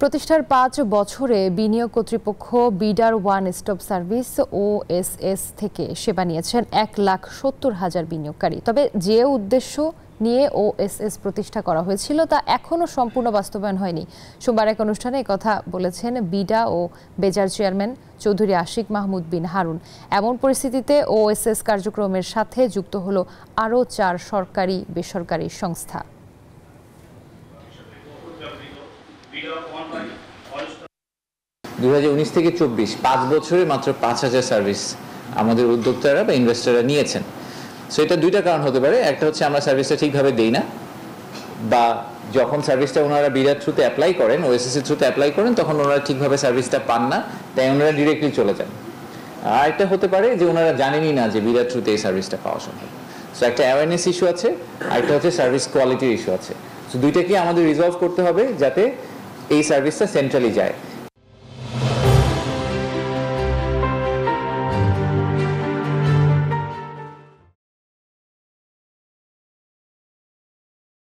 প্রতিষ্ঠার ৫ বছরে বিনিয়োগ কর্তৃপক্ষ বিডার ওয়ান স্টপ সার্ভিস OSS থেকে সেবা নিয়েছেন ১,৭০,০০০ বিনিয়োগকারী। তবে যে উদ্দেশ্য নিয়ে OSS প্রতিষ্ঠা করা হয়েছিল তা এখনও সম্পূর্ণ বাস্তবায়ন হয়নি। সোমবার এক অনুষ্ঠানে একথা বলেছেন বিডা ও বেজার চেয়ারম্যান চৌধুরী আশিক মাহমুদ বিন হারুন। এমন পরিস্থিতিতে OSS কার্যক্রমের সাথে যুক্ত হলো আরও ৪ সরকারি বেসরকারি সংস্থা। 2019 থেকে 24 5 বছরে মাত্র 5,000 সার্ভিস আমাদের উদ্যোক্তারা বা ইনভেস্টররা নিয়েছেন। সো এটা দুইটা কারণ হতে পারে। একটা হচ্ছে আমরা সার্ভিসটা ঠিকভাবে দেই না, বা যখন সার্ভিসটা ওনারা বিডার থ্রুতে অ্যাপ্লাই করেন, OSS এর থ্রুতে অ্যাপ্লাই করেন, তখন ওনারা ঠিকভাবে সার্ভিসটা পান না, তাই ওনারা ডিরেক্টলি চলে যান। আর একটা হতে পারে যে ওনারা জানেনই না যে বিডার থ্রুতে এই সার্ভিসটা পাওয়া সম্ভব। সো একটা অ্যাওয়ারনেস ইস্যু আছে, আর একটা হচ্ছে সার্ভিস কোয়ালিটির ইস্যু আছে। সো দুইটাকে আমাদের রিজলভ করতে হবে যাতে এই সার্ভিসটা সেন্ট্রালি যায়।